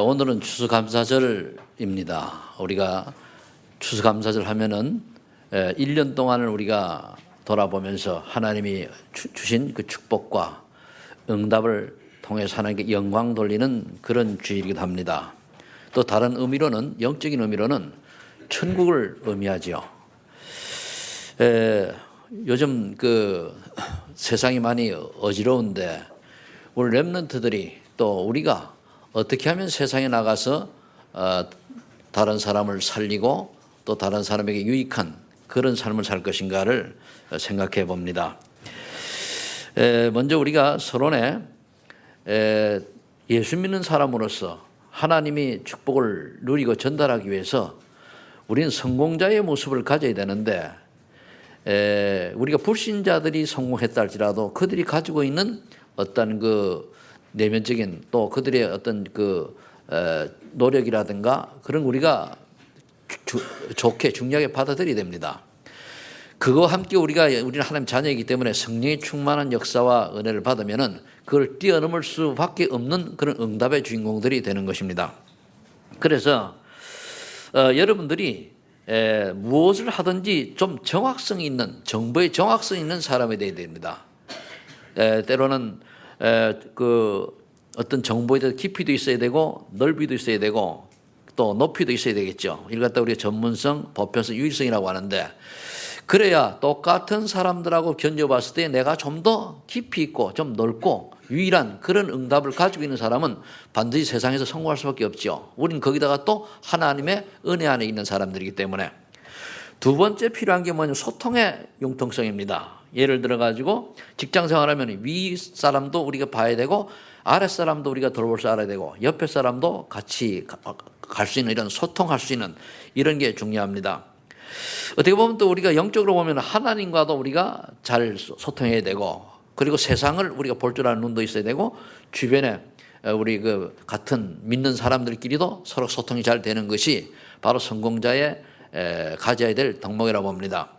오늘은 추수감사절입니다. 우리가 추수감사절 하면은 1년 동안을 우리가 돌아보면서 하나님이 주신 그 축복과 응답을 통해서 하나님께 영광 돌리는 그런 주일이기도 합니다. 또 다른 의미로는, 영적인 의미로는 천국을 의미하죠. 요즘 그 세상이 많이 어지러운데 우리 렘넌트들이 또 우리가 어떻게 하면 세상에 나가서 다른 사람을 살리고 또 다른 사람에게 유익한 그런 삶을 살 것인가를 생각해 봅니다. 먼저 우리가 서론에 예수 믿는 사람으로서 하나님이 축복을 누리고 전달하기 위해서 우리는 성공자의 모습을 가져야 되는데 우리가 불신자들이 성공했다 할지라도 그들이 가지고 있는 어떤 그 내면적인 또 그들의 어떤 그 노력이라든가 그런 우리가 좋게 중요하게 받아들여야 됩니다. 그거 함께 우리는 하나님 자녀이기 때문에 성령의 충만한 역사와 은혜를 받으면은 그걸 뛰어넘을 수밖에 없는 그런 응답의 주인공들이 되는 것입니다. 그래서 여러분들이 무엇을 하든지 좀 정확성 있는 정보의 정확성 있는 사람이 되어야 됩니다. 때로는 그 어떤 정보에 대해서 깊이도 있어야 되고 넓이도 있어야 되고 또 높이도 있어야 되겠죠. 이걸 갖다 우리가 전문성, 보편성, 유일성이라고 하는데 그래야 똑같은 사람들하고 견뎌봤을 때 내가 좀 더 깊이 있고 좀 넓고 유일한 그런 응답을 가지고 있는 사람은 반드시 세상에서 성공할 수밖에 없죠. 우리는 거기다가 또 하나님의 은혜 안에 있는 사람들이기 때문에 두 번째 필요한 게 뭐냐면 소통의 융통성입니다. 예를 들어 가지고 직장 생활하면 위 사람도 우리가 봐야 되고 아랫 사람도 우리가 돌볼 줄 알아야 되고 옆에 사람도 같이 갈 수 있는 이런 소통할 수 있는 이런 게 중요합니다. 어떻게 보면 또 우리가 영적으로 보면 하나님과도 우리가 잘 소통해야 되고 그리고 세상을 우리가 볼 줄 아는 눈도 있어야 되고 주변에 우리 그 같은 믿는 사람들끼리도 서로 소통이 잘 되는 것이 바로 성공자의 가져야 될 덕목이라고 봅니다.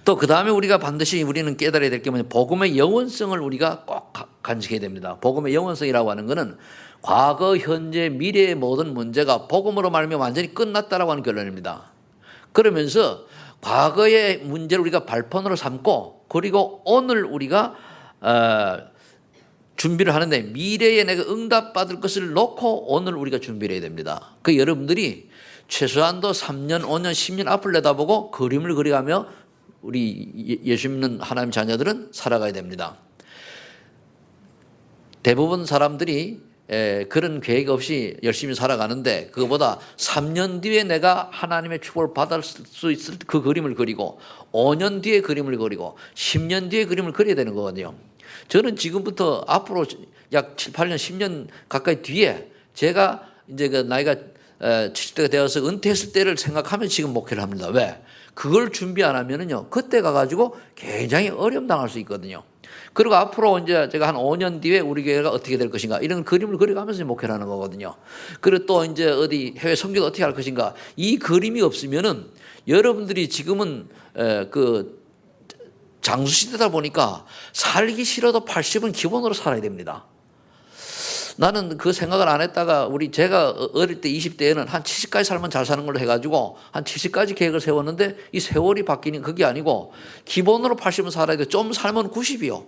또 그 다음에 우리가 반드시 우리는 깨달아야 될 게 뭐냐면 복음의 영원성을 우리가 꼭 간직해야 됩니다. 복음의 영원성이라고 하는 것은 과거, 현재, 미래의 모든 문제가 복음으로 말미암아 완전히 끝났다라고 하는 결론입니다. 그러면서 과거의 문제를 우리가 발판으로 삼고 그리고 오늘 우리가 준비를 하는데 미래에 내가 응답받을 것을 놓고 오늘 우리가 준비를 해야 됩니다. 그 여러분들이 최소한도 3년, 5년, 10년 앞을 내다보고 그림을 그려가며 우리 예수 믿는 하나님 자녀들은 살아가야 됩니다. 대부분 사람들이 그런 계획 없이 열심히 살아가는데 그거보다 3년 뒤에 내가 하나님의 축복을 받을 수 있을 그 그림을 그리고 5년 뒤에 그림을 그리고 10년 뒤에 그림을 그려야 되는 거거든요. 저는 지금부터 앞으로 약 7, 8년, 10년 가까이 뒤에 제가 이제 그 나이가 70대가 되어서 은퇴했을 때를 생각하면 지금 목회를 합니다. 왜? 그걸 준비 안 하면은요, 그때 가가지고 굉장히 어려움 당할 수 있거든요. 그리고 앞으로 이제 제가 한 5년 뒤에 우리 교회가 어떻게 될 것인가 이런 그림을 그려가면서 목회를 하는 거거든요. 그리고 또 이제 어디 해외 선교도 어떻게 할 것인가 이 그림이 없으면은 여러분들이 지금은 그 장수 시대다 보니까 살기 싫어도 80은 기본으로 살아야 됩니다. 나는 그 생각을 안 했다가 제가 어릴 때 20대에는 한 70까지 살면 잘 사는 걸로 해가지고 한 70까지 계획을 세웠는데 이 세월이 바뀌는 그게 아니고 기본으로 80은 살아야 돼. 좀 살면 90이요.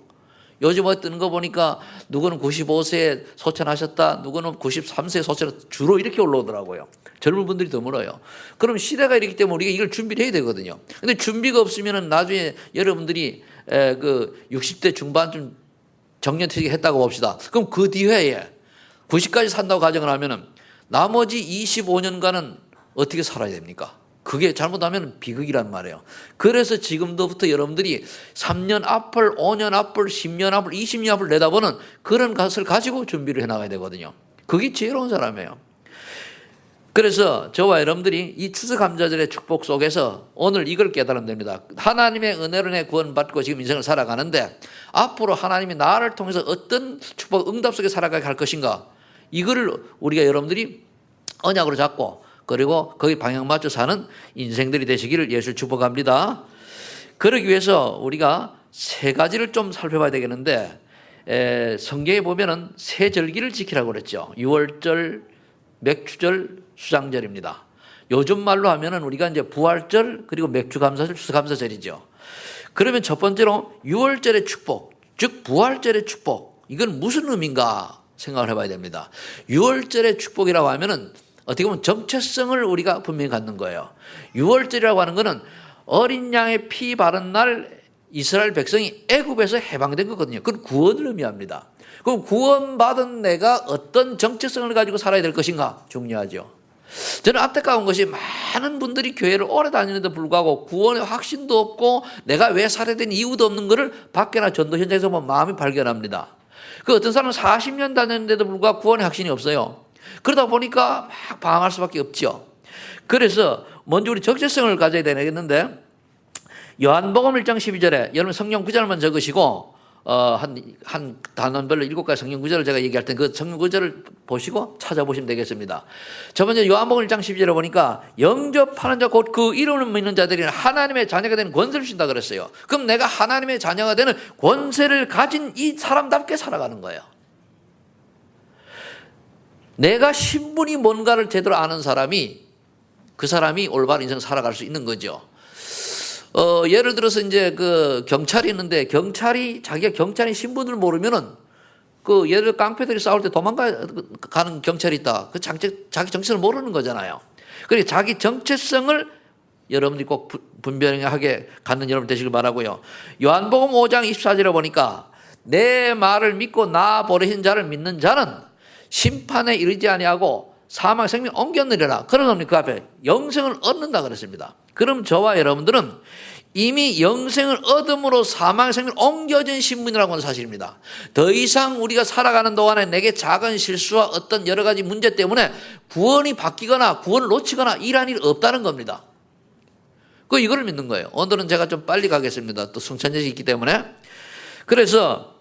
요즘 뜨는 거 보니까 누구는 95세에 소천하셨다, 누구는 93세에 소천, 주로 이렇게 올라오더라고요. 젊은 분들이 더 멀어요. 그럼 시대가 이렇기 때문에 우리가 이걸 준비를 해야 되거든요. 근데 준비가 없으면은 나중에 여러분들이 그 60대 중반쯤 정년퇴직 했다고 봅시다. 그럼 그 뒤에 90까지 산다고 가정을 하면은 나머지 25년간은 어떻게 살아야 됩니까? 그게 잘못하면 비극이란 말이에요. 그래서 지금부터 여러분들이 3년 앞을, 5년 앞을, 10년 앞을, 20년 앞을 내다보는 그런 것을 가지고 준비를 해나가야 되거든요. 그게 지혜로운 사람이에요. 그래서 저와 여러분들이 이 추수감사절의 축복 속에서 오늘 이걸 깨달으면 됩니다. 하나님의 은혜로 구원받고 지금 인생을 살아가는데 앞으로 하나님이 나를 통해서 어떤 축복, 응답 속에 살아가게 할 것인가 이거를 우리가 여러분들이 언약으로 잡고 그리고 거기 방향 맞춰 사는 인생들이 되시기를 예수를 축복합니다. 그러기 위해서 우리가 세 가지를 좀 살펴봐야 되겠는데 성경에 보면은 세 절기를 지키라고 그랬죠. 유월절, 맥주절, 수장절입니다. 요즘 말로 하면은 우리가 이제 부활절 그리고 맥주감사절, 추수감사절이죠. 그러면 첫 번째로 유월절의 축복, 즉 부활절의 축복, 이건 무슨 의미인가 생각을 해봐야 됩니다. 유월절의 축복이라고 하면은 어떻게 보면 정체성을 우리가 분명히 갖는 거예요. 유월절이라고 하는 것은 어린 양의 피 바른 날 이스라엘 백성이 애굽에서 해방된 거거든요. 그건 구원을 의미합니다. 그럼 구원받은 내가 어떤 정체성을 가지고 살아야 될 것인가 중요하죠. 저는 안타까운 것이 많은 분들이 교회를 오래 다니는데 불구하고 구원의 확신도 없고 내가 왜 살아야 되는 이유도 없는 것을 밖에나 전도 현장에서 보면 마음이 발견합니다. 그 어떤 사람은 40년 다녔는데도 불구하고 구원의 확신이 없어요. 그러다 보니까 막 방황할 수밖에 없죠. 그래서 먼저 우리 정체성을 가져야 되겠는데 요한복음 1장 12절에 여러분 성경 구절만 적으시고 한 단원별로 7가지 성경 구절을 제가 얘기할 때 그 성경 구절을 보시고 찾아보시면 되겠습니다. 첫 번째 요한복음 1장 12절에 보니까 영접하는 자 곧 그 이름을 믿는 자들이 하나님의 자녀가 되는 권세를 준다 그랬어요. 그럼 내가 하나님의 자녀가 되는 권세를 가진 이 사람답게 살아가는 거예요. 내가 신분이 뭔가를 제대로 아는 사람이 그 사람이 올바른 인생을 살아갈 수 있는 거죠. 예를 들어서 이제 그 경찰이 있는데 경찰이 자기가 경찰의 신분을 모르면은 그 예를 들어 깡패들이 싸울 때 도망가는 경찰이 있다. 그 자기 정체성을 모르는 거잖아요. 그러니까 자기 정체성을 여러분들이 꼭 분명하게 갖는 여러분 되시길 바라고요. 요한복음 5장 24절에 보니까 내 말을 믿고 나 보내신 자를 믿는 자는 심판에 이르지 아니하고 사망 생명 옮겼느리라. 그러면 그 앞에 영생을 얻는다 그랬습니다. 그럼 저와 여러분들은 이미 영생을 얻음으로 사망 생명을 옮겨진 신분이라고 하는 사실입니다. 더 이상 우리가 살아가는 동안에 내게 작은 실수와 어떤 여러 가지 문제 때문에 구원이 바뀌거나 구원을 놓치거나 이러한 일이 없다는 겁니다. 이거를 믿는 거예요. 오늘은 제가 좀 빨리 가겠습니다. 또 성찬절이 있기 때문에. 그래서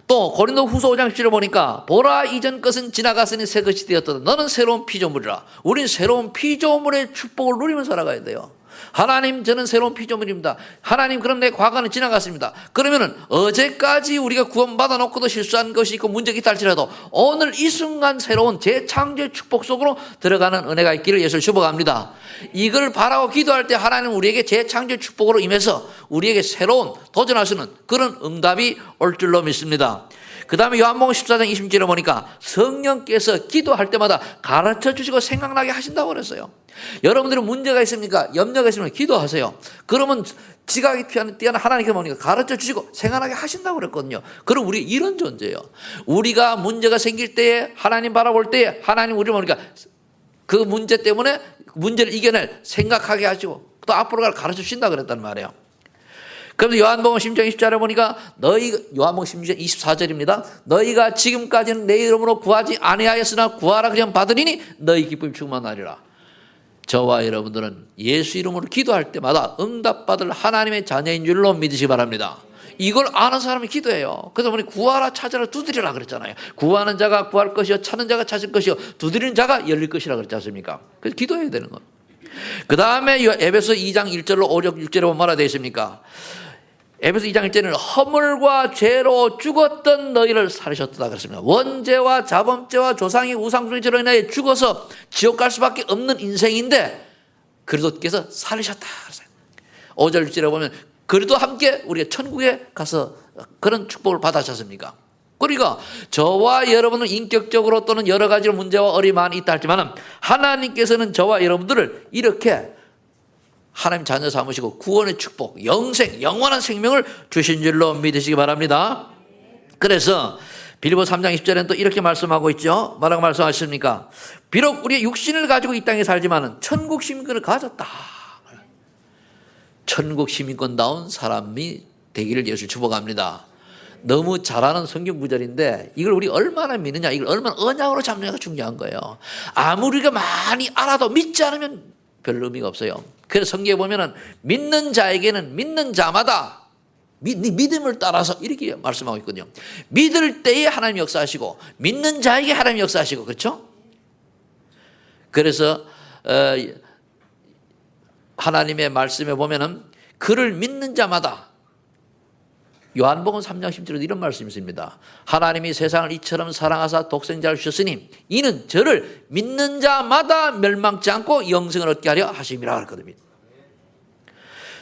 또 고린도 후서 5장 10절에 보니까 보라 이전 것은 지나갔으니 새 것이 되었다. 너는 새로운 피조물이라. 우린 새로운 피조물의 축복을 누리면서 살아가야 돼요. 하나님 저는 새로운 피조물입니다. 하나님 그럼 내 과거는 지나갔습니다. 그러면은 어제까지 우리가 구원받아 놓고도 실수한 것이 있고 문제가 있다 할지라도 오늘 이 순간 새로운 재창조의 축복 속으로 들어가는 은혜가 있기를 예수를 축복합니다. 이걸 바라고 기도할 때 하나님은 우리에게 재창조의 축복으로 임해서 우리에게 새로운 도전하시는 그런 응답이 올 줄로 믿습니다. 그 다음에 요한복음 14장 20절에 보니까 성령께서 기도할 때마다 가르쳐 주시고 생각나게 하신다고 그랬어요. 여러분들은 문제가 있습니까? 염려가 있으면 기도하세요. 그러면 지각이 뛰어난 하나님께 보니까 가르쳐 주시고 생각나게 하신다고 그랬거든요. 그럼 우리 이런 존재예요. 우리가 문제가 생길 때에 하나님 바라볼 때에 하나님 우리를 보니까 그 문제 때문에 문제를 이겨낼 생각하게 하시고 또 앞으로 가르쳐 주신다 그랬단 말이에요. 그런데 요한복음 10장 20절에 보니까 요한복음 10장 24절입니다. 너희가 지금까지는 내 이름으로 구하지 아니하였으나 구하라 그냥 받으리니 너희 기쁨이 충만하리라. 저와 여러분들은 예수 이름으로 기도할 때마다 응답받을 하나님의 자녀인 줄로 믿으시기 바랍니다. 이걸 아는 사람이 기도해요. 그래서 보니 구하라 찾으라 두드리라 그랬잖아요. 구하는 자가 구할 것이요 찾는 자가 찾을 것이요 두드리는 자가 열릴 것이라 그랬지 않습니까? 그래서 기도해야 되는 거예요. 그 다음에 에베소 2장 1절로 5, 6, 6절에 보면 뭐라 되어 있습니까? 에베소 2장 1절에는 허물과 죄로 죽었던 너희를 살리셨다 그랬습니다. 원죄와 자범죄와 조상의 우상숭배죄로 인하여 죽어서 지옥 갈 수밖에 없는 인생인데 그리스도께서 살리셨다 그랬어요. 5절 6절에 보면 그리도 함께 우리가 천국에 가서 그런 축복을 받으셨습니까? 그러니까 저와 여러분은 인격적으로 또는 여러 가지 문제와 어려움이 많이 있다 할지만 하나님께서는 저와 여러분들을 이렇게 하나님 자녀 삼으시고 구원의 축복, 영생, 영원한 생명을 주신 줄로 믿으시기 바랍니다. 그래서 빌립보 3장 20절에는 또 이렇게 말씀하고 있죠. 뭐라고 말씀하십니까? 비록 우리의 육신을 가지고 이 땅에 살지만 천국 시민권을 가졌다. 천국 시민권다운 사람이 되기를 예수 축복합니다. 너무 잘하는 성경 구절인데 이걸 우리 얼마나 믿느냐, 이걸 얼마나 언약으로 잡느냐가 중요한 거예요. 아무리 우리가 많이 알아도 믿지 않으면 별 의미가 없어요. 그래서 성경에 보면은 믿는 자에게는 믿는 자마다 믿음을 따라서 이렇게 말씀하고 있거든요. 믿을 때에 하나님 역사하시고 믿는 자에게 하나님 역사하시고 그렇죠? 그래서 하나님의 말씀에 보면은 그를 믿는 자마다 요한복음 3장 10절에도 이런 말씀이 있습니다. 하나님이 세상을 이처럼 사랑하사 독생자를 주셨으니 이는 저를 믿는 자마다 멸망치 않고 영생을 얻게 하려 하심이라 그랬거든요.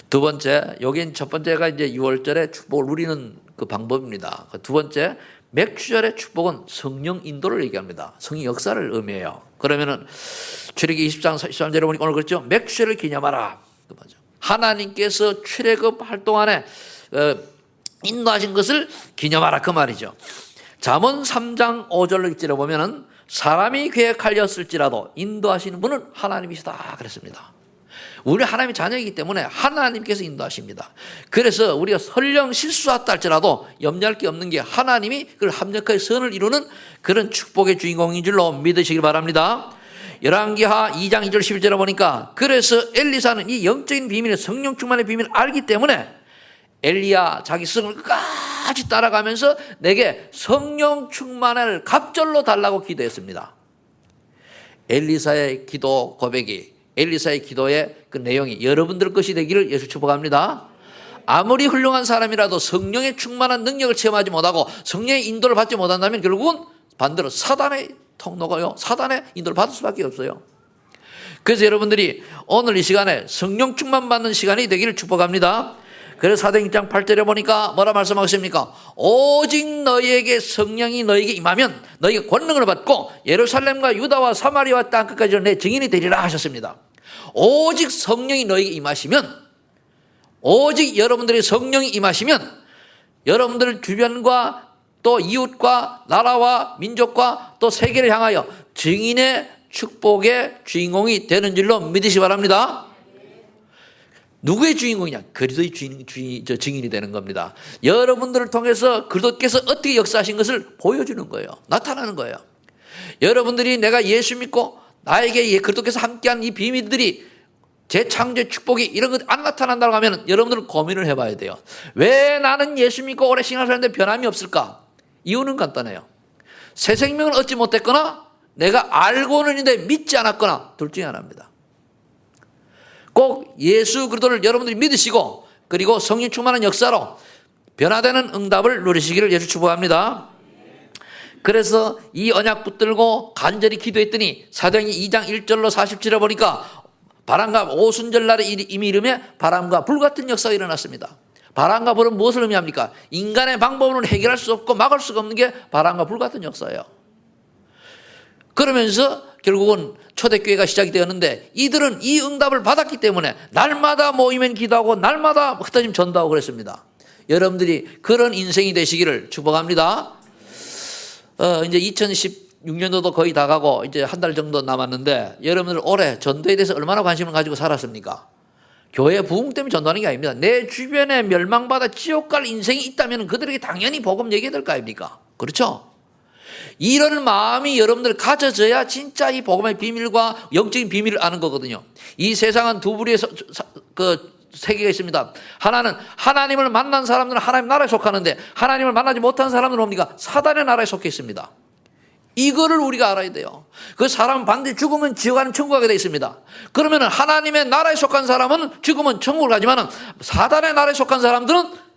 두 번째, 여긴 첫 번째가 이제 6월절에 축복을 누리는 그 방법입니다. 두 번째, 맥주절의 축복은 성령 인도를 얘기합니다. 성령 역사를 의미해요. 그러면은 출애굽기 20장 13절에 보니까 오늘 그렇죠. 맥주절을 기념하라. 하나님께서 출애굽 활동 안에 인도하신 것을 기념하라 그 말이죠. 잠언 3장 5절로 찔러보면은 사람이 계획하였을지라도 인도하시는 분은 하나님이시다 그랬습니다. 우리 하나님의 자녀이기 때문에 하나님께서 인도하십니다. 그래서 우리가 설령 실수했다 할지라도 염려할 게 없는 게 하나님이 그걸 합력하여 선을 이루는 그런 축복의 주인공인 줄로 믿으시길 바랍니다. 열왕기하 2장 2절 11절에 보니까 그래서 엘리사는 이 영적인 비밀, 성령 충만의 비밀을 알기 때문에 엘리야 자기 성을 끝까지 따라가면서 내게 성령 충만을 갑절로 달라고 기도했습니다. 엘리사의 기도 고백이, 엘리사의 기도의 그 내용이 여러분들 것이 되기를 예수 축복합니다. 아무리 훌륭한 사람이라도 성령의 충만한 능력을 체험하지 못하고 성령의 인도를 받지 못한다면 결국은 반대로 사단의 통로가요, 사단의 인도를 받을 수밖에 없어요. 그래서 여러분들이 오늘 이 시간에 성령 충만 받는 시간이 되기를 축복합니다. 그래서 사도행전 8절에 보니까 뭐라 말씀하십니까? 오직 너희에게 성령이 너희에게 임하면 너희가 권능을 받고 예루살렘과 유다와 사마리아와 땅끝까지 내 증인이 되리라 하셨습니다. 오직 성령이 너희에게 임하시면, 오직 여러분들의 성령이 임하시면 여러분들 주변과 또 이웃과 나라와 민족과 또 세계를 향하여 증인의 축복의 주인공이 되는 줄로 믿으시기 바랍니다. 누구의 주인공이냐? 그리스도의 증인이 되는 겁니다. 여러분들을 통해서 그리스도께서 어떻게 역사하신 것을 보여주는 거예요. 나타나는 거예요. 여러분들이 내가 예수 믿고 나에게 그리스도께서 함께한 이 비밀들이 재창조의 축복이 이런 것 안 나타난다고 하면 여러분들은 고민을 해봐야 돼요. 왜 나는 예수 믿고 오래 신앙생활했는데 변함이 없을까? 이유는 간단해요. 새 생명을 얻지 못했거나 내가 알고는 있는데 믿지 않았거나 둘 중에 하나입니다. 꼭 예수 그리스도를 여러분들이 믿으시고 그리고 성령 충만한 역사로 변화되는 응답을 누리시기를 예수 축복합니다. 그래서 이 언약 붙들고 간절히 기도했더니 사도행전 2장 1절로 47에 보니까 바람과 오순절날에 이미 이름에 바람과 불 같은 역사가 일어났습니다. 바람과 불은 무엇을 의미합니까? 인간의 방법으로는 해결할 수 없고 막을 수가 없는 게 바람과 불 같은 역사예요. 그러면서 결국은 초대교회가 시작이 되었는데 이들은 이 응답을 받았기 때문에 날마다 모이면 기도하고 날마다 흩어지면 전도하고 그랬습니다. 여러분들이 그런 인생이 되시기를 축복합니다. 이제 2016년도도 거의 다 가고 이제 한 달 정도 남았는데 여러분들 올해 전도에 대해서 얼마나 관심을 가지고 살았습니까? 교회 부흥 때문에 전도하는 게 아닙니다. 내 주변에 멸망받아 지옥 갈 인생이 있다면 그들에게 당연히 복음 얘기해야 될 거 아닙니까? 그렇죠? 이런 마음이 여러분들 가져져야 진짜 이 복음의 비밀과 영적인 비밀을 아는 거거든요. 이 세상은 두 부류의 세계가 있습니다. 하나는 하나님을 만난 사람들은 하나님 나라에 속하는데 하나님을 만나지 못한 사람들은 뭡니까? 사단의 나라에 속해 있습니다. 이거를 우리가 알아야 돼요. 그 사람은 반드시 죽으면 지옥 가는 천국 가게 되어 있습니다. 그러면 하나님의 나라에 속한 사람은 죽으면 천국을 가지만 사단의 나라에 속한 사람들은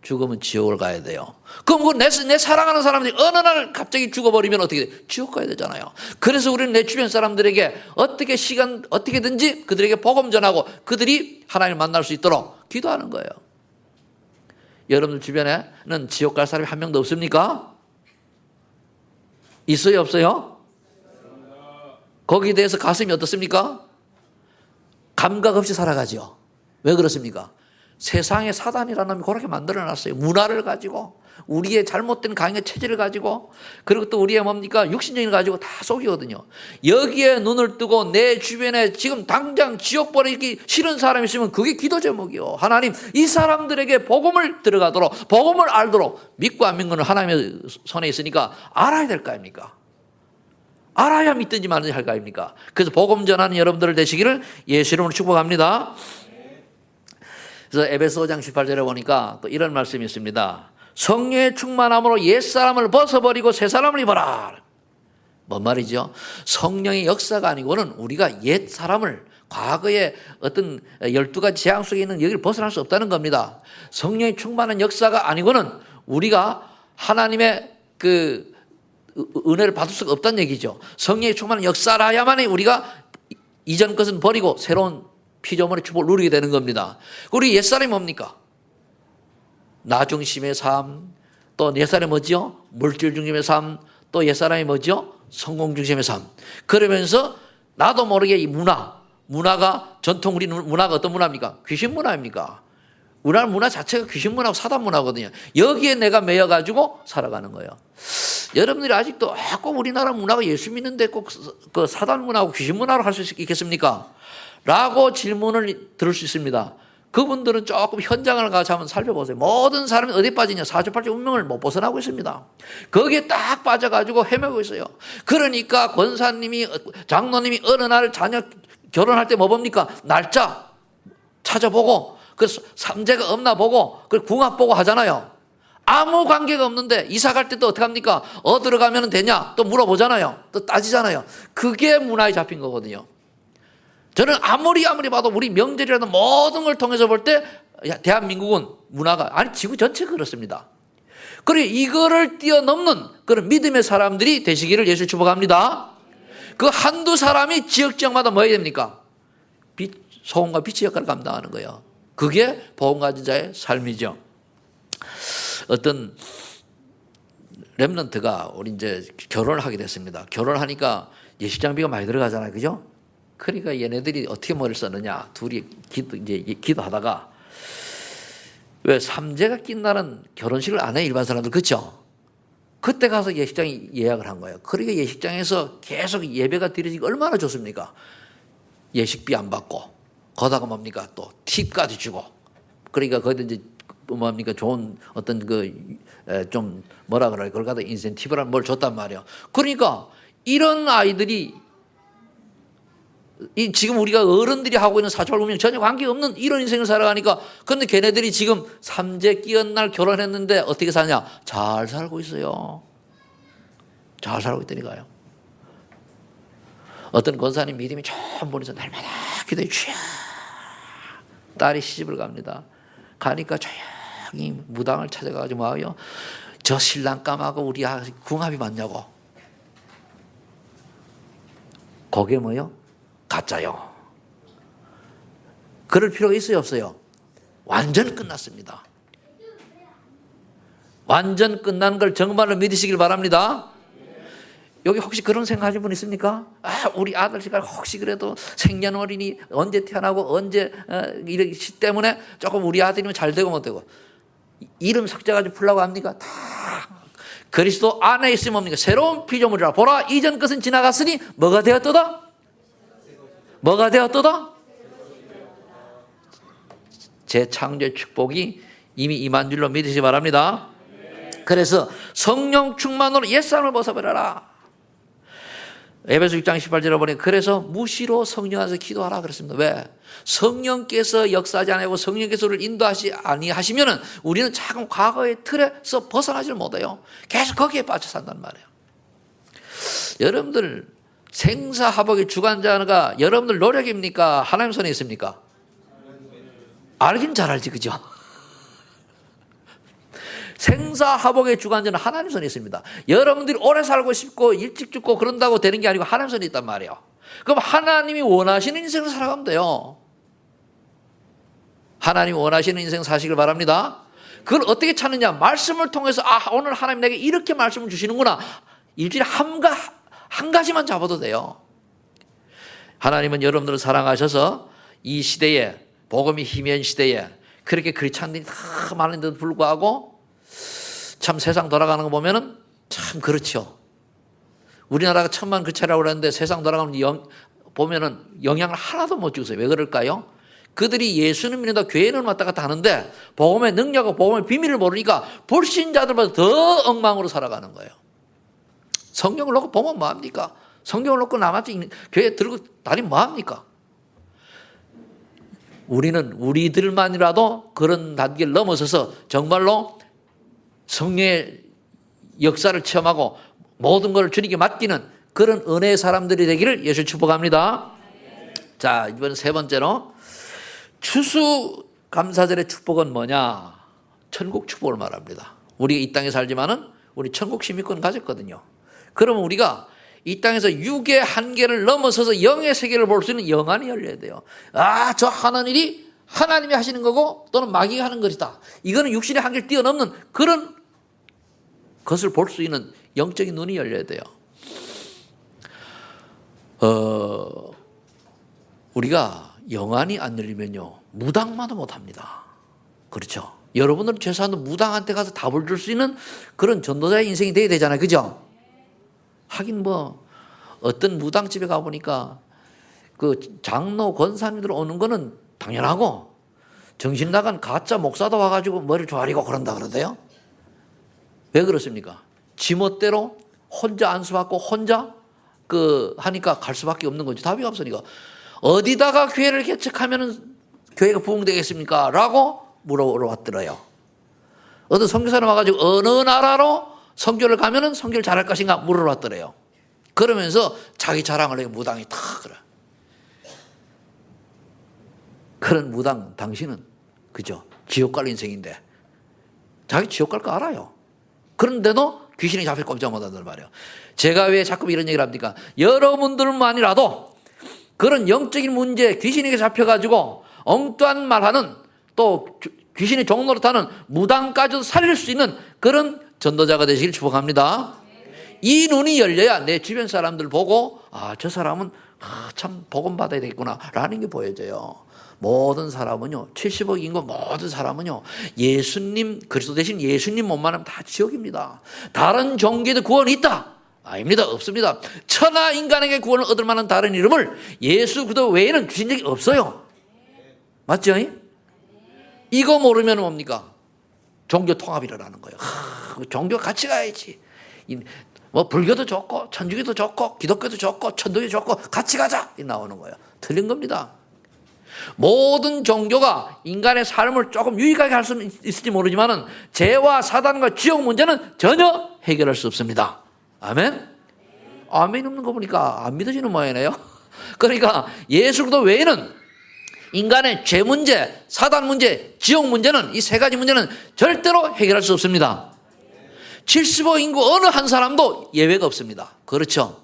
죽으면 지옥을 가야 돼요. 그럼 내 사랑하는 사람들이 어느 날 갑자기 죽어버리면 어떻게 돼? 지옥 가야 되잖아요. 그래서 우리는 내 주변 사람들에게 어떻게든지 그들에게 복음 전하고 그들이 하나님을 만날 수 있도록 기도하는 거예요. 여러분들 주변에는 지옥 갈 사람이 한 명도 없습니까? 있어요, 없어요? 거기에 대해서 가슴이 어떻습니까? 감각 없이 살아가죠. 왜 그렇습니까? 세상에 사단이라는 놈이 그렇게 만들어놨어요. 문화를 가지고 우리의 잘못된 강의 체질을 가지고 그리고 또 우리의 뭡니까? 육신적인 가지고 다 속이거든요. 여기에 눈을 뜨고 내 주변에 지금 당장 지옥 버리기 싫은 사람이 있으면 그게 기도 제목이요. 하나님 이 사람들에게 복음을 들어가도록 복음을 알도록 믿고 안 믿는 건 하나님의 손에 있으니까 알아야 될 거 아닙니까? 알아야 믿든지 말든지 할 거 아닙니까? 그래서 복음 전하는 여러분들 되시기를 예수 이름으로 축복합니다. 그래서 에베소 5장 18절에 보니까 또 이런 말씀이 있습니다. 성령의 충만함으로 옛사람을 벗어버리고 새사람을 입어라. 뭔 말이죠? 성령의 역사가 아니고는 우리가 옛사람을 과거의 어떤 12가지 재앙 속에 있는 여기를 벗어날 수 없다는 겁니다. 성령이 충만한 역사가 아니고는 우리가 하나님의 그 은혜를 받을 수가 없다는 얘기죠. 성령이 충만한 역사라야만이 우리가 이전 것은 버리고 새로운 피조물의 축복을 누리게 되는 겁니다. 우리 옛사람이 뭡니까? 나 중심의 삶, 또 옛사람이 뭐죠? 물질 중심의 삶, 또 옛사람이 뭐죠? 성공 중심의 삶. 그러면서 나도 모르게 이 문화가 전통 우리 문화가 어떤 문화입니까? 귀신 문화입니까? 우리나라 문화 자체가 귀신 문화고 사단 문화거든요. 여기에 내가 매여가지고 살아가는 거예요. 여러분들이 아직도 꼭 우리나라 문화가 예수 믿는데 꼭 그 사단 문화하고 귀신 문화로 할 수 있겠습니까? 라고 질문을 들을 수 있습니다. 그분들은 조금 현장을 가서 한번 살펴보세요. 모든 사람이 어디 빠지냐? 사주팔자 운명을 못 벗어나고 있습니다. 거기에 딱 빠져가지고 헤매고 있어요. 그러니까 권사님이, 장로님이 어느 날 자녀 결혼할 때 뭐 봅니까? 날짜 찾아보고, 그래서 삼재가 없나 보고, 그 궁합 보고 하잖아요. 아무 관계가 없는데 이사 갈 때도 어떻게 합니까? 어디로 가면 되냐? 또 물어보잖아요. 또 따지잖아요. 그게 문화에 잡힌 거거든요. 저는 아무리 봐도 우리 명절이라도 모든 걸 통해서 볼 때 대한민국은 문화가, 아니 지구 전체가 그렇습니다. 그리고 이거를 뛰어넘는 그런 믿음의 사람들이 되시기를 예수 축복합니다. 그 한두 사람이 지역마다 뭐 해야 됩니까? 소금과 빛의 역할을 감당하는 거예요. 그게 복음 가진 자의 삶이죠. 어떤 렘넌트가 우리 이제 결혼을 하게 됐습니다. 결혼을 하니까 예식장비가 많이 들어가잖아요. 그죠? 그러니까 얘네들이 어떻게 머리를 썼느냐. 둘이 기도하다가, 왜 삼재가 낀 날은 결혼식을 안 해, 일반 사람들. 그렇죠? 그때 가서 예식장에 예약을 한 거예요. 그러니까 예식장에서 계속 예배가 드려지기 얼마나 좋습니까? 예식비 안 받고, 거다가 뭡니까? 또 팁까지 주고. 그러니까 거기다 이제 뭡니까? 좋은 어떤 좀 뭐라 그래요? 그걸 갖다 인센티브라는 뭘 줬단 말이에요. 그러니까 이런 아이들이 지금 우리가 어른들이 하고 있는 사주팔 운명 전혀 관계없는 이런 인생을 살아가니까, 그런데 걔네들이 지금 삼재 끼얹은 날 결혼했는데 어떻게 사냐? 잘 살고 있어요. 잘 살고 있다니까요. 어떤 권사님 믿음이 좋은 분이서 날마다 기도해 주야. 딸이 시집을 갑니다. 가니까 조용히 무당을 찾아가지고 뭐요? 저 신랑감하고 우리 궁합이 맞냐고. 그게 뭐요? 가짜요. 그럴 필요가 있어요, 없어요? 완전 끝났습니다. 완전 끝난 걸 정말로 믿으시길 바랍니다. 여기 혹시 그런 생각하시는 분 있습니까? 우리 아들씨가 혹시 그래도 생년월일이 언제 태어나고 언제 이런 시 때문에 조금 우리 아들이면 잘 되고 못 되고, 이름 삭제가지고 풀라고 합니까? 다 그리스도 안에 있으면 뭡니까? 새로운 피조물이라. 보라, 이전 것은 지나갔으니 뭐가 되었도다? 뭐가 되었도다? 재창조의 축복이 이미 임한 줄로 믿으시기 바랍니다. 그래서 성령 충만으로 옛사람을 벗어버려라. 에베소 6장 18절에 보니 그래서 무시로 성령 안에서 기도하라 그랬습니다. 왜? 성령께서 역사하지 않고 성령께서 우리를 인도하시 아니하시면은 우리는 자꾸 과거의 틀에서 벗어나지를 못해요. 계속 거기에 빠져 산단 말이에요. 여러분들 생사화복의 주관자가 여러분들 노력입니까? 하나님 손에 있습니까? 알긴 잘 알지, 그죠? 생사화복의 주관자는 하나님 손에 있습니다. 여러분들이 오래 살고 싶고 일찍 죽고 그런다고 되는 게 아니고 하나님 손에 있단 말이에요. 그럼 하나님이 원하시는 인생을 살아가면 돼요. 하나님이 원하시는 인생 사시길 바랍니다. 그걸 어떻게 찾느냐? 말씀을 통해서 오늘 하나님 내게 이렇게 말씀을 주시는구나. 일주일에 한 가지만 잡아도 돼요. 하나님은 여러분들을 사랑하셔서 이 시대에, 복음이 희미한 시대에 그렇게 그리스도인들이 다 많은데도 불구하고 참 세상 돌아가는 거 보면은 참 그렇죠. 우리나라가 1000만 그체라고 그러는데 세상 돌아가는 보면은 영향을 하나도 못 주고요. 왜 그럴까요? 그들이 예수는 믿는다, 교회는 왔다 갔다 하는데 복음의 능력과 복음의 비밀을 모르니까 불신자들보다 더 엉망으로 살아가는 거예요. 성경을 놓고 보면 뭐합니까? 성경을 놓고 나머지 교회 들고 다니면 뭐합니까? 우리는 우리들만이라도 그런 단계를 넘어서서 정말로 성령의 역사를 체험하고 모든 걸 주님께 맡기는 그런 은혜의 사람들이 되기를 예수 축복합니다. 자, 이번 세 번째로 추수감사절의 축복은 뭐냐? 천국 축복을 말합니다. 우리가 이 땅에 살지만은 우리 천국 시민권 가졌거든요. 그러면 우리가 이 땅에서 육의 한계를 넘어서서 영의 세계를 볼 수 있는 영안이 열려야 돼요. 아, 저 하는 일이 하나님이 하시는 거고 또는 마귀가 하는 것이다. 이거는 육신의 한계를 뛰어넘는 그런 것을 볼 수 있는 영적인 눈이 열려야 돼요. 우리가 영안이 안 열리면요, 무당마도 못합니다. 그렇죠? 여러분들은 최소한 무당한테 가서 답을 줄 수 있는 그런 전도자의 인생이 돼야 되잖아요. 그죠? 하긴 뭐 어떤 무당집에 가보니까 그 장로 권사님들 오는 거는 당연하고 정신 나간 가짜 목사도 와가지고 머리를 조아리고 그런다 그러대요. 왜 그렇습니까? 지멋대로 혼자 안수받고 혼자 하니까 갈 수밖에 없는 거지. 답이 없으니까. 어디다가 교회를 개척하면 교회가 부흥되겠습니까? 라고 물어봤더래요. 어떤 선교사는 와가지고 어느 나라로 선교를 가면은 선교를 잘할 것인가 물어봤더래요. 그러면서 자기 자랑을 해요. 무당이 다 그래. 그런 무당 당신은 그죠? 지옥 갈 인생인데 자기 지옥 갈 거 알아요. 그런데도 귀신이 잡힐 꼼짝 못한단 말이에요. 제가 왜 자꾸 이런 얘기를 합니까? 여러분들만이라도 그런 영적인 문제 귀신에게 잡혀가지고 엉뚱한 말하는 또 귀신의 종노릇하는 무당까지도 살릴 수 있는 그런 전도자가 되시길 축복합니다. 이 눈이 열려야 내 주변 사람들 보고 아, 저 사람은 참 복음 받아야 되겠구나 라는 게 보여져요. 모든 사람은요, 70억 인구 모든 사람은요, 예수님, 그리스도 대신 예수님 몸만 하면 다 지옥입니다. 다른 종교에도 구원이 있다? 아닙니다. 없습니다. 천하 인간에게 구원을 얻을 만한 다른 이름을 예수 그리스도 외에는 주신 적이 없어요. 맞죠? 이거 모르면 뭡니까? 종교 통합이라는 거예요. 종교 같이 가야지. 뭐 불교도 좋고 천주교도 좋고 기독교도 좋고 천도교 좋고 같이 가자 이 나오는 거예요. 틀린 겁니다. 모든 종교가 인간의 삶을 조금 유익하게 할 수는 있을지 모르지만은 죄와 사단과 지옥 문제는 전혀 해결할 수 없습니다. 아멘? 아멘 없는 거 보니까 안 믿어지는 모양이네요. 그러니까 예수 그리스도 외에는 인간의 죄 문제, 사단 문제, 지옥 문제는 이 세 가지 문제는 절대로 해결할 수 없습니다. 75 인구 어느 한 사람도 예외가 없습니다. 그렇죠?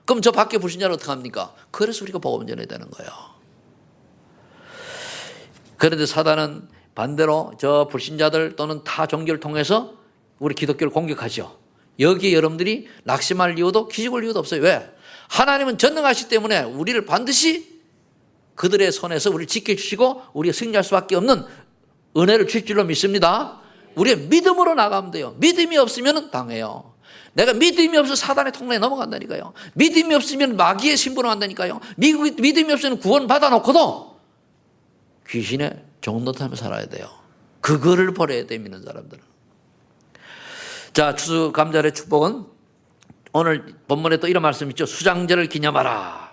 그럼 저 밖에 불신자를 어떻게 합니까? 그래서 우리가 복음 전해야 되는 거예요. 그런데 사단은 반대로 저 불신자들 또는 타 종교를 통해서 우리 기독교를 공격하죠. 여기에 여러분들이 낙심할 이유도 기죽을 이유도 없어요. 왜? 하나님은 전능하시기 때문에 우리를 반드시 그들의 손에서 우리를 지켜주시고 우리가 승리할 수밖에 없는 은혜를 줄 줄로 믿습니다. 우리의 믿음으로 나가면 돼요. 믿음이 없으면 당해요. 내가 믿음이 없어서 사단의 통로에 넘어간다니까요. 믿음이 없으면 마귀의 심부름 한다니까요. 믿음이 없으면 구원 받아놓고도 귀신의 종노릇하며 살아야 돼요. 그거를 버려야 돼, 믿는 사람들은. 자, 추수감사절의 축복은 오늘 본문에 또 이런 말씀 있죠. 수장절을 기념하라.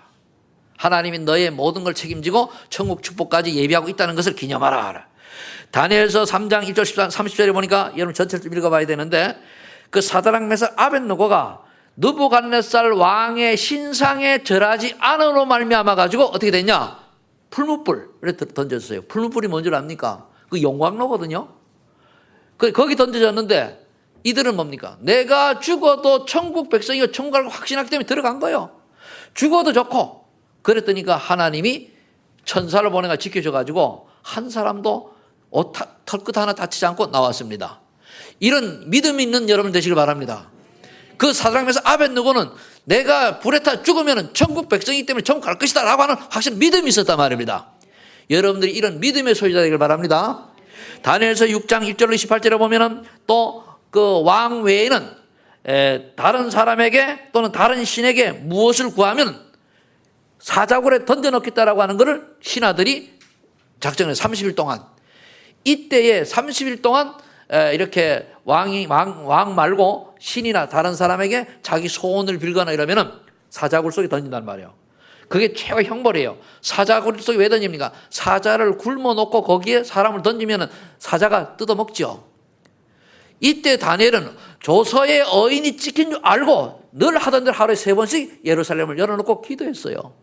하나님이 너의 모든 걸 책임지고 천국 축복까지 예비하고 있다는 것을 기념하라. 다니엘서 3장 1절 30절에 보니까 여러분 전체를 좀 읽어봐야 되는데 그 사드락 메삭 아벳느고가 느부갓네살 왕의 신상에 절하지 않으로 말미암아 가지고 어떻게 됐냐? 풀무불에 던졌어요. 풀무불이 뭔 줄 압니까? 그 용광로거든요. 거기 던져졌는데 이들은 뭡니까? 내가 죽어도 천국 백성이고 천국을 확신하기 때문에 들어간 거예요. 죽어도 좋고. 그랬더니까 하나님이 천사를 보내가 지켜줘가지고 한 사람도 털끝 하나 다치지 않고 나왔습니다. 이런 믿음 있는 여러분 되시길 바랍니다. 그 사드락 메삭 아벳느고는 내가 불에 타 죽으면 천국 백성이기 때문에 천국 갈 것이다 라고 하는 확실한 믿음이 있었단 말입니다. 여러분들이 이런 믿음의 소유자 되길 바랍니다. 다니엘서 6장 1절로 28절에 보면은 또 그 왕 외에는 다른 사람에게 또는 다른 신에게 무엇을 구하면 사자굴에 던져넣겠다라고 하는 것을 신하들이 작정을 30일 동안 이때에 30일 동안 이렇게 왕 말고 신이나 다른 사람에게 자기 소원을 빌거나 이러면은 사자굴 속에 던진단 말이에요. 그게 최고 형벌이에요. 사자굴 속에 왜 던집니까? 사자를 굶어 놓고 거기에 사람을 던지면은 사자가 뜯어먹죠. 이때 다니엘은 조서의 어인이 찍힌 줄 알고 늘 하던 대로 하루에 3번씩 예루살렘을 열어놓고 기도했어요.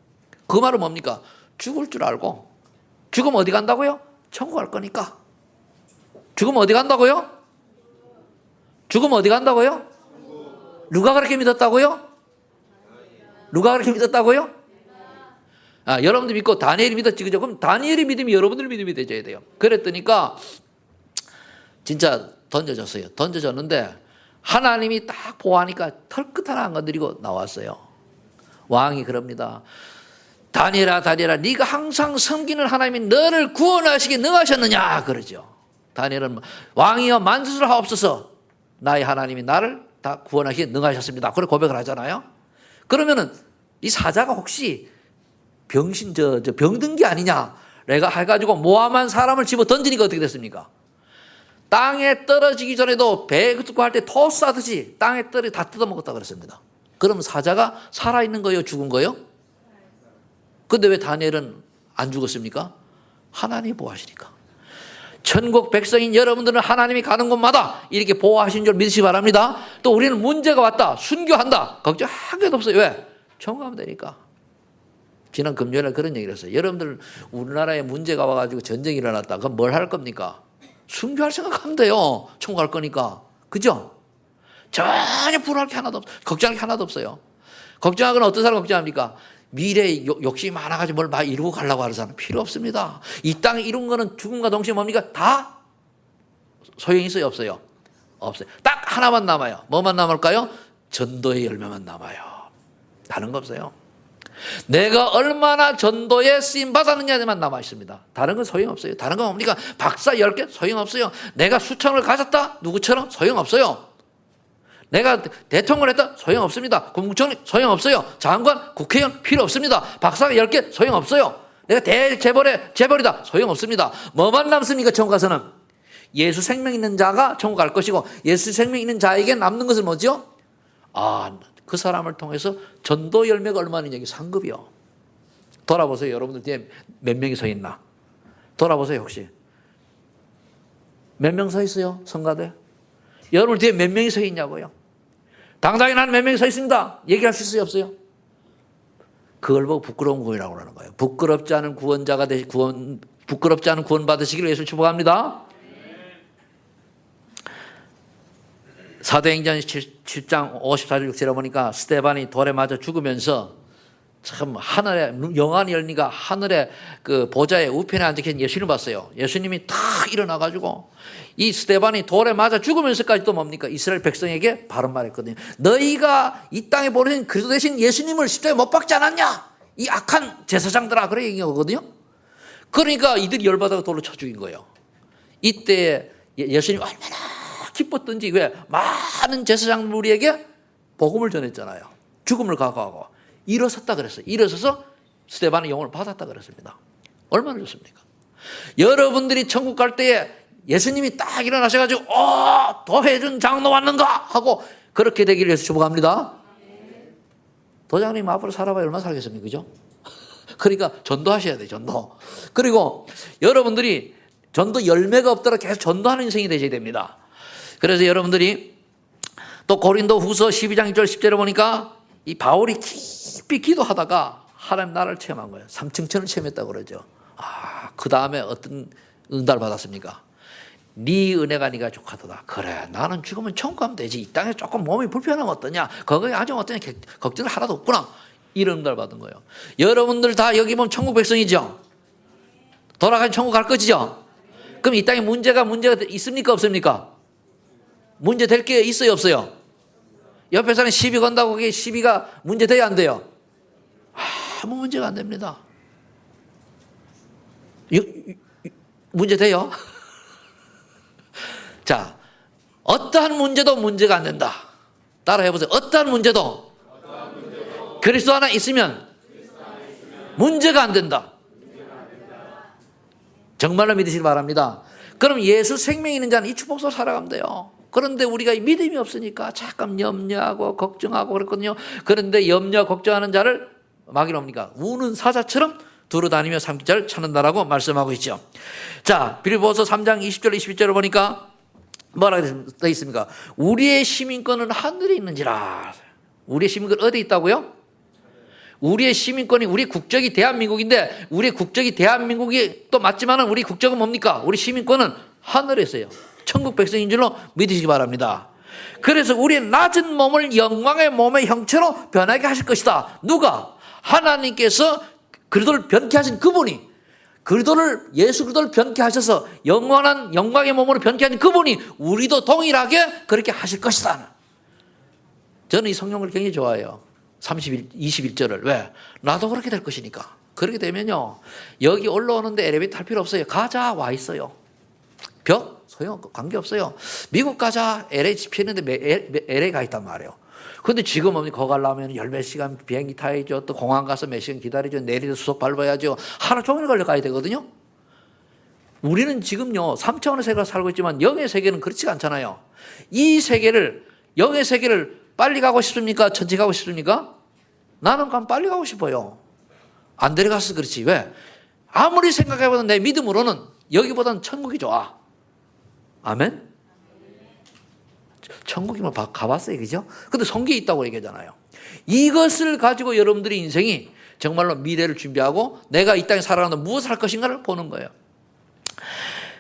그 말은 뭡니까? 죽을 줄 알고. 죽으면 어디 간다고요? 천국 갈 거니까. 죽으면 어디 간다고요? 죽으면 어디 간다고요? 누가 그렇게 믿었다고요? 누가 그렇게 믿었다고요? 여러분들 믿고 다니엘이 믿었지, 그죠? 그럼 다니엘이 믿음이 여러분들 믿음이 되셔야 돼요. 그랬더니까 진짜 던져졌어요. 던져졌는데 하나님이 딱 보호하니까 털끝 하나 안 건드리고 나왔어요. 왕이 그럽니다. 다니엘아, 다니엘아, 네가 항상 섬기는 하나님이 너를 구원하시기 능하셨느냐 그러죠. 다니엘은 왕이여 만수를 하옵소서, 나의 하나님이 나를 다 구원하시기 능하셨습니다. 그래 고백을 하잖아요. 그러면은 이 사자가 혹시 병든 게 아니냐 내가 해가지고 모함한 사람을 집어 던지니까 어떻게 됐습니까? 땅에 떨어지기 전에도 배 뜯고 할 때 토 싸듯이 땅에 떨어 다 뜯어먹었다 그랬습니다. 그럼 사자가 살아있는 거예요, 죽은 거예요? 근데 왜 다니엘은 안 죽었습니까? 하나님이 보호하시니까. 천국 백성인 여러분들은 하나님이 가는 곳마다 이렇게 보호하신 줄 믿으시기 바랍니다. 또 우리는 문제가 왔다, 순교한다, 걱정한 개도 없어요. 왜? 천국 가면 되니까. 지난 금요일에 그런 얘기를 했어요. 여러분들 우리나라에 문제가 와가지고 전쟁이 일어났다. 그럼 뭘 할 겁니까? 순교할 생각하면 돼요. 천국 갈 거니까. 그죠? 전혀 불안할 게 하나도 없어요. 걱정할 게 하나도 없어요. 걱정하거나 어떤 사람 걱정합니까? 미래에 욕심이 많아가지고 뭘 막 이루고 가려고 하는 사람 필요 없습니다. 이 땅에 이룬 거는 죽음과 동시에 뭡니까? 다 소용이 있어요, 없어요? 없어요. 딱 하나만 남아요. 뭐만 남을까요? 전도의 열매만 남아요. 다른 거 없어요. 내가 얼마나 전도에 쓰임 받았느냐만 남아 있습니다. 다른 건 소용없어요. 다른 건 뭡니까? 박사 10개 소용없어요. 내가 수천을 가졌다 누구처럼 소용없어요. 내가 대통령을 했다 소용없습니다. 국무총리 소용없어요. 장관, 국회의원 필요 없습니다. 박사가 10개 소용없어요. 내가 재벌이다 소용없습니다. 뭐만 남습니까? 천국 가서는 예수 생명 있는 자가 천국 갈 것이고, 예수 생명 있는 자에게 남는 것은 뭐죠? 그 사람을 통해서 전도 열매가 얼마나 있냐, 상급이요. 돌아보세요. 여러분들 뒤에 몇 명이 서 있나? 돌아보세요. 혹시 몇 명 서 있어요? 성가대? 여러분 뒤에 몇 명이 서 있냐고요? 당당히 나는 몇 명이 서 있습니다. 얘기할 수 있어요, 없어요? 그걸 보고 부끄러운 구원이라고 하는 거예요. 부끄럽지 않은 구원자가 부끄럽지 않은 구원 받으시기를 예수 축복합니다. 사도행전 7장 54절 6절에 보니까 스데반이 돌에 맞아 죽으면서 참 하늘에 영안이 열리니까 하늘에 그 보좌에 우편에 앉아 계신 예수님을 봤어요. 예수님이 탁 일어나가지고 이 스데반이 돌에 맞아 죽으면서까지 또 뭡니까? 이스라엘 백성에게 바른 말했거든요. 너희가 이 땅에 보내신 그리스도 대신 예수님을 십자가에 못 박지 않았냐? 이 악한 제사장들아, 그래 얘기하거든요. 그러니까 이들이 열받아서 돌로 쳐 죽인 거예요. 이때 예수님이 얼마나 기뻤던지, 왜? 많은 제사장 무리에게 복음을 전했잖아요. 죽음을 각오하고 일어섰다 그랬어요. 일어서서 스데반의 영혼을 받았다 그랬습니다. 얼마나 좋습니까? 여러분들이 천국 갈 때에 예수님이 딱 일어나셔가지고 도해준 장로 왔는가 하고 그렇게 되기를 위해서 축복합니다. 도장님 앞으로 살아봐야 얼마나 살겠습니까? 그죠? 그러니까 전도하셔야 돼요. 전도. 그리고 여러분들이 전도 열매가 없더라도 계속 전도하는 인생이 되셔야 됩니다. 그래서 여러분들이 또 고린도 후서 12장 1절 10절에 보니까 이 바울이 깊이 기도하다가 하나님 나라를 체험한 거예요. 삼층천을 체험했다고 그러죠. 그 다음에 어떤 응답을 받았습니까? 네 은혜가 네가 족하도다. 그래, 나는 죽으면 천국 가면 되지. 이 땅에 조금 몸이 불편하면 어떠냐, 거기에 아주 어떠냐, 걱정을 하나도 없구나. 이런 응답을 받은 거예요. 여러분들 다 여기 보면 천국 백성이죠. 돌아가신 천국 갈 것이죠. 그럼 이 땅에 문제가 있습니까, 없습니까? 문제 될 게 있어요, 없어요? 옆에 사람이 시비 건다고 그게 시비가 문제 돼야 안 돼요? 아무 문제가 안 됩니다. 문제 돼요? 자, 어떠한 문제도 문제가 안 된다. 따라 해보세요. 어떠한 문제도 그리스도 하나 있으면 문제가 안 된다. 정말로 믿으시길 바랍니다. 그럼 예수 생명 있는 자는 이 축복 속으로 살아가면 돼요. 그런데 우리가 믿음이 없으니까 잠깐 염려하고 걱정하고 그랬거든요. 그런데 염려 걱정하는 자를 마귀는 뭡니까? 우는 사자처럼 두루다니며 삼키자를 찾는다라고 말씀하고 있죠. 자, 빌립보서 3장 20절 21절을 보니까 뭐라고 되어 있습니까? 우리의 시민권은 하늘에 있는지라. 우리의 시민권 어디 있다고요? 우리의 시민권이 우리 국적이 대한민국인데 우리 국적이 대한민국이 또 맞지만은 우리 국적은 뭡니까? 우리 시민권은 하늘에 있어요. 천국 백성인 줄로 믿으시기 바랍니다. 그래서 우리의 낮은 몸을 영광의 몸의 형체로 변하게 하실 것이다. 누가? 하나님께서 그리스도를 변케 하신 그분이, 예수 그리스도를 변케 하셔서 영원한 영광의 몸으로 변케 하신 그분이 우리도 동일하게 그렇게 하실 것이다. 저는 이 성경을 굉장히 좋아해요. 21절을. 왜? 나도 그렇게 될 것이니까. 그렇게 되면요, 여기 올라오는데 엘리베이터 탈 필요 없어요. 가자, 와 있어요. 벽? 소용 관계없어요. 미국 가자, LA 집회했는데 LA 가 있단 말이에요. 근데 지금 거 가려면 열몇 시간 비행기 타야죠. 또 공항 가서 몇 시간 기다리죠. 내리서 수속 밟아야죠. 하루 종일 걸려 가야 되거든요. 우리는 지금요, 3차원의 세계를 살고 있지만 영의 세계는 그렇지가 않잖아요. 이 세계를, 영의 세계를 빨리 가고 싶습니까? 천천히 가고 싶습니까? 나는 그럼 빨리 가고 싶어요. 안 데려가서 그렇지. 왜? 아무리 생각해봐도 내 믿음으로는 여기보다는 천국이 좋아. 아멘? 천국이면 가봤어요. 그죠? 근데 성경에 있다고 얘기하잖아요. 이것을 가지고 여러분들의 인생이 정말로 미래를 준비하고 내가 이 땅에 살아가는데 무엇을 할 것인가를 보는 거예요.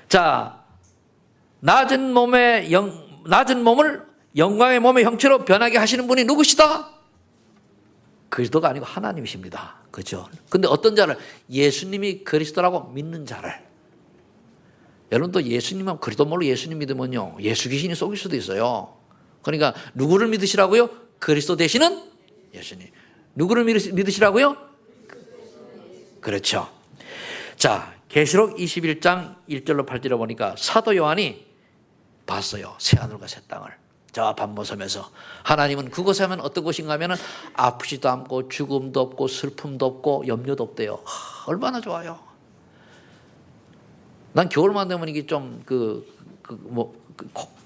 자, 낮은 몸을 영광의 몸의 형체로 변하게 하시는 분이 누구시다? 그리스도가 아니고 하나님이십니다. 그죠? 근데 어떤 자를? 예수님이 그리스도라고 믿는 자를. 여러분도 예수님은 그리스도 모르고 예수님 믿으면요, 예수 귀신이 속일 수도 있어요. 그러니까 누구를 믿으시라고요? 그리스도 되시는 예수님. 누구를 믿으시라고요? 그렇죠. 자, 계시록 21장 1절로 8절을 보니까 사도 요한이 봤어요. 새하늘과 새 땅을. 저 밤모섬에서. 하나님은 그곳에 하면 어떤 곳인가 하면 아프지도 않고 죽음도 없고 슬픔도 없고 염려도 없대요. 얼마나 좋아요. 난 겨울만 되면 이게 좀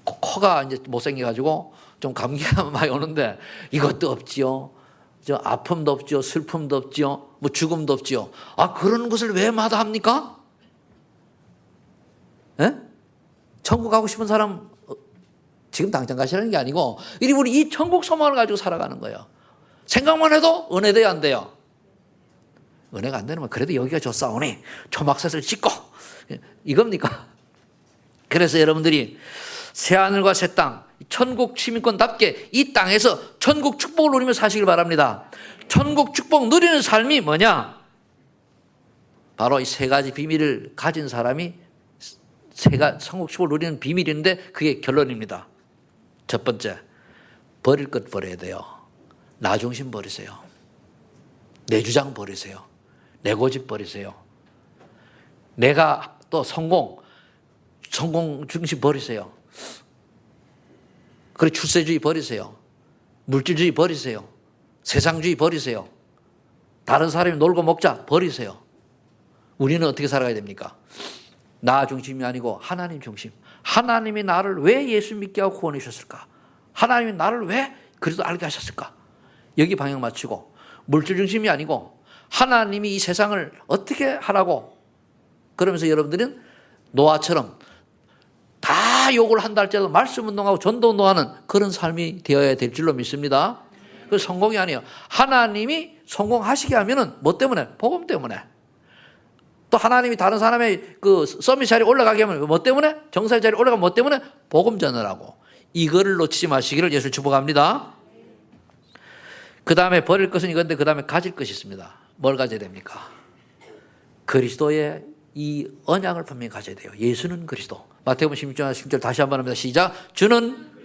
코가 이제 못생겨가지고 좀 감기가 많이 오는데 이것도 없지요. 저 아픔도 없지요. 슬픔도 없지요. 뭐 죽음도 없지요. 아, 그런 것을 왜 마다합니까? 예? 천국 가고 싶은 사람 지금 당장 가시라는 게 아니고 우리 이 천국 소망을 가지고 살아가는 거예요. 생각만 해도 은혜돼야 안 돼요. 은혜가 안 되면 그래도 여기가 좋사오니 초막셋을 짓고 이겁니까? 그래서 여러분들이 새하늘과 새 땅, 천국 시민권답게 이 땅에서 천국 축복을 누리며 사시길 바랍니다. 천국 축복 누리는 삶이 뭐냐? 바로 이 세 가지 비밀을 가진 사람이 천국 축복을 누리는 비밀인데 그게 결론입니다. 첫 번째, 버릴 것 버려야 돼요. 나 중심 버리세요. 내 주장 버리세요. 내 고집 버리세요. 내가 또 성공 중심 버리세요. 그리고 출세주의 버리세요. 물질주의 버리세요. 세상주의 버리세요. 다른 사람이 놀고 먹자 버리세요. 우리는 어떻게 살아가야 됩니까? 나 중심이 아니고 하나님 중심. 하나님이 나를 왜 예수 믿게 하고 구원해 주셨을까? 하나님이 나를 왜 그리스도 알게 하셨을까? 여기 방향 맞추고 물질 중심이 아니고 하나님이 이 세상을 어떻게 하라고, 그러면서 여러분들은 노아처럼 다 욕을 한다 할지라도 말씀 운동하고 전도 운동하는 그런 삶이 되어야 될 줄로 믿습니다. 그 성공이 아니에요. 하나님이 성공하시게 하면은 뭐 때문에? 복음 때문에. 또 하나님이 다른 사람의 그 서밋 자리에 올라가게 하면 뭐 때문에? 정사의 자리에 올라가면 뭐 때문에? 복음 전하라고. 이거를 놓치지 마시기를 예수 축복합니다. 그 다음에 버릴 것은 이건데 그 다음에 가질 것이 있습니다. 뭘 가져야 됩니까? 그리스도의 이 언약을 분명히 가져야 돼요. 예수는 그리스도. 마태복음 16장 10절 다시 한번 합니다. 시작. 주는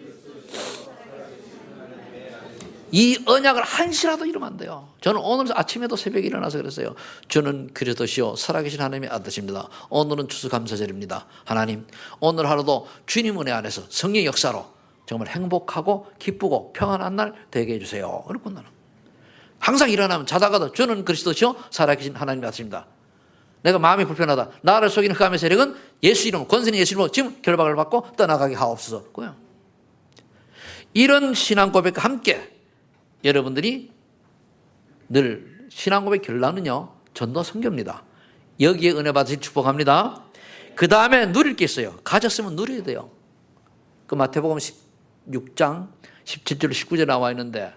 이 언약을 한시라도 이루면 안 돼요. 저는 오늘 아침에도 새벽에 일어나서 그랬어요. 주는 그리스도시요 살아계신 하나님의 아들입니다. 오늘은 추수감사절입니다. 하나님, 오늘 하루도 주님 은혜 안에서 성령의 역사로 정말 행복하고 기쁘고 평안한 날 되게 해주세요. 그렇고 나는 항상 일어나면 자다가도 주는 그리스도시요 살아계신 하나님의 아들입니다. 내가 마음이 불편하다. 나를 속이는 흑암의 세력은 예수 이름, 권세는 예수 이름으로 지금 결박을 받고 떠나가게 하옵소서. 이런 신앙 고백과 함께 여러분들이 늘 신앙 고백 결론은요, 전도 선교입니다. 여기에 은혜 받으실 축복합니다. 그 다음에 누릴 게 있어요. 가졌으면 누려야 돼요. 그 마태복음 16장 17절 19절 나와 있는데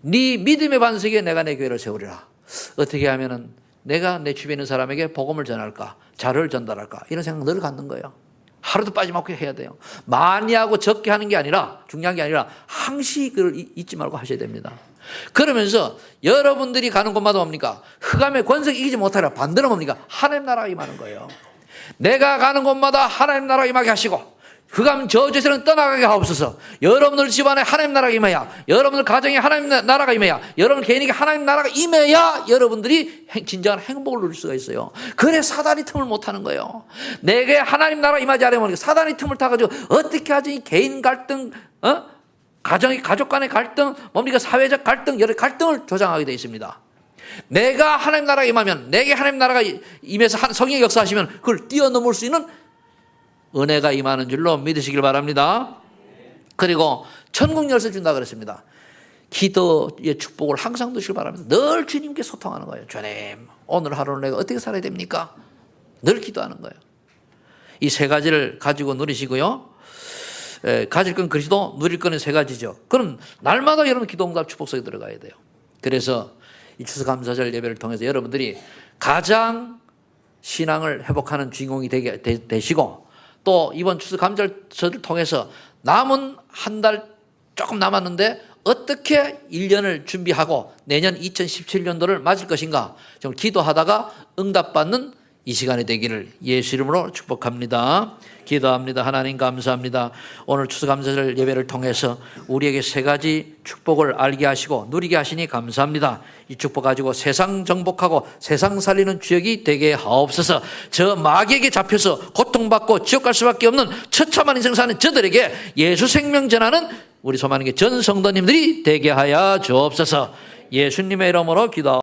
네 믿음의 반석에 내가 내 교회를 세우리라. 어떻게 하면은 내가 내 주변에 있는 사람에게 복음을 전할까, 자료를 전달할까, 이런 생각 늘 갖는 거예요. 하루도 빠짐없이 해야 돼요. 많이 하고 적게 하는 게 아니라, 중요한 게 아니라 항시 그걸 잊지 말고 하셔야 됩니다. 그러면서 여러분들이 가는 곳마다 뭡니까? 흑암의 권세를 이기지 못하라. 반대로 뭡니까? 하나님 나라가 임하는 거예요. 내가 가는 곳마다 하나님 나라가 임하게 하시고, 흑암 저주에서는 떠나가게 하옵소서. 여러분들 집안에 하나님 나라가 임해야, 여러분들 가정에 하나님 나라가 임해야, 여러분 개인에게 하나님 나라가 임해야 여러분들이 진정한 행복을 누릴 수가 있어요. 그래 사단이 틈을 못하는 거예요. 내게 하나님 나라가 임하지 않으면 사단이 틈을 타가지고 어떻게 하지? 이 개인 갈등, 가족 간의 갈등, 뭡니까? 사회적 갈등, 여러 갈등을 조장하게 되어 있습니다. 내가 하나님 나라가 임하면, 내게 하나님 나라가 임해서 성령의 역사하시면 그걸 뛰어넘을 수 있는 은혜가 임하는 줄로 믿으시길 바랍니다. 그리고 천국 열쇠 준다 그랬습니다. 기도의 축복을 항상 누시길 바랍니다. 늘 주님께 소통하는 거예요. 주님, 오늘 하루는 내가 어떻게 살아야 됩니까? 늘 기도하는 거예요. 이 세 가지를 가지고 누리시고요. 가질 건 그리스도, 누릴 거는 세 가지죠. 그럼 날마다 여러분 기도응답 축복 속에 들어가야 돼요. 그래서 이 추수감사절 예배를 통해서 여러분들이 가장 신앙을 회복하는 주인공이 되시고, 또 이번 추수감사절을 통해서 남은 한 달 조금 남았는데 어떻게 1년을 준비하고 내년 2017년도를 맞을 것인가 좀 기도하다가 응답받는 이 시간이 되기를 예수 이름으로 축복합니다. 기도합니다. 하나님 감사합니다. 오늘 추수감사절 예배를 통해서 우리에게 세 가지 축복을 알게 하시고 누리게 하시니 감사합니다. 이 축복 가지고 세상 정복하고 세상 살리는 주역이 되게 하옵소서. 저 마귀에게 잡혀서 고통받고 지옥 갈 수밖에 없는 처참한 인생 사는 저들에게 예수 생명 전하는 우리 소망의 전 성도님들이 되게 하여 주옵소서. 예수님의 이름으로 기도